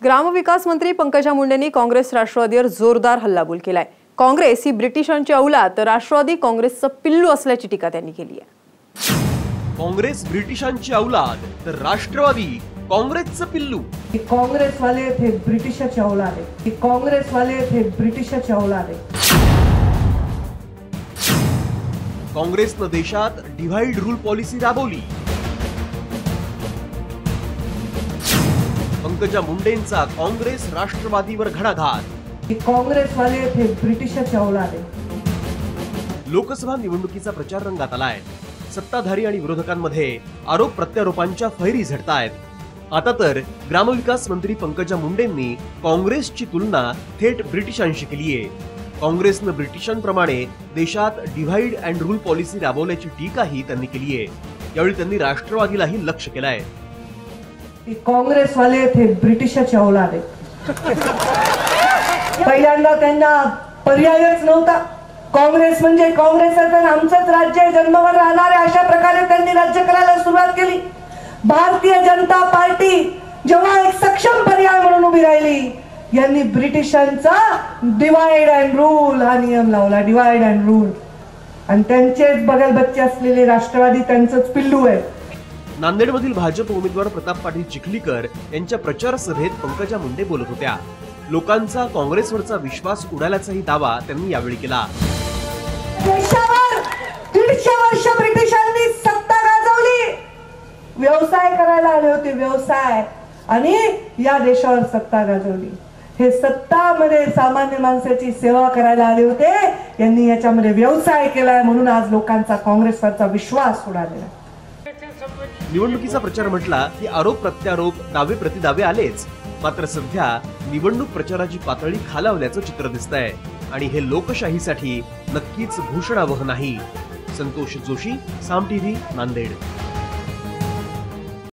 ग्रामविकास मंत्री पंकजा मुंडेंनी काँग्रेस राष्ट्रवादीवर जोरदार हल्लाबोल केलाय। काँग्रेस ही ब्रिटिशांची औलाद तर राष्ट्रवादी काँग्रेसचं पिल्लू असल्याची टीका त्यांनी केली आहे। काँग्रेस ब्रिटिशांची औलाद तर राष्ट्रवादी काँग्रेसचं पिल्लू। काँग्रेस वाले थे ब्रिटिशाची औलाद आहे। काँग्रेस वाले थे ब्रिटिशाची औलाद आहे। काँग्रेसनं देशात डिव्हाइड रूल पॉलिसी राबवली। पंकजा मुंडेंचा काँग्रेस राष्ट्रवादीवर घणाघात। काँग्रेस वाले थे ब्रिटिशाची औलाद आहे। लोकसभा निवडणुकीचा प्रचार रंगात आलाय। सत्ताधारी आणि विरोधकांमध्ये आरोप प्रत्यारोपांच्या फैरी झडतायत। आता तर ग्रामविकास मंत्री पंकजा मुंडेंनी काँग्रेसची तुलना थेट ब्रिटिशांशी केली आहे। काँग्रेसनं ब्रिटिशांप्रमाणे देशात डिव्हाइड अँड रूल पॉलिसी राबवल्याची टीकाही त्यांनी केली आहे। यावेळी त्यांनी राष्ट्रवादीलाही लक्ष केलंय। काँग्रेस वाले थे ब्रिटिशाची औलाद आहे। पहिल्यांदा त्यांना पर्यायच नव्हता। काँग्रेस म्हणजे काँग्रेस तर आमचंच राज्य जन्मभर राहणार आहे अशा प्रकारे त्यांनी राज्य करायला सुरुवात केली। भारतीय जनता पार्टी जेव्हा एक सक्षम पर्याय म्हणून उभी राहिली, यांनी ब्रिटिशांचा डिवाइड अँड रूल हा नियम लावला। डिवाइड अँड रूल आणि त्यांचेच बगल बच्चे असलेले राष्ट्रवादी त्यांचंच पिल्लू आहे। नांदेडमधील भाजप उमेदवार प्रताप पाटील चिखलीकर यांच्या प्रचार सभेत पंकजा मुंडे बोलत होत्या। लोकांचा काँग्रेसवरचा विश्वास उडाल्याचाही दावा त्यांनी यावेळी केला। देशावर 150 वर्ष ब्रिटिशांनी सत्ता गाजवली। व्यवसाय करायला आले होते, व्यवसाय, आणि या देशावर सत्ता गाजवली। हे सत्तामध्ये सामान्य माणसाची सेवा करायला आले होते, यांनी याच्यामध्ये व्यवसाय केलाय, म्हणून आज लोकांचा काँग्रेसवरचा विश्वास उडालेला। निवडणुकीचा प्रचार म्हटला की आरोप प्रत्यारोप, दावे प्रतिदावे आलेच। मात्र सध्या निवडणूक प्रचाराची पातळी खालावल्याचं चित्र दिसतंय आणि हे लोकशाहीसाठी नक्कीच भूषणावह नाही। संतोष जोशी, साम टीव्ही, नांदेड।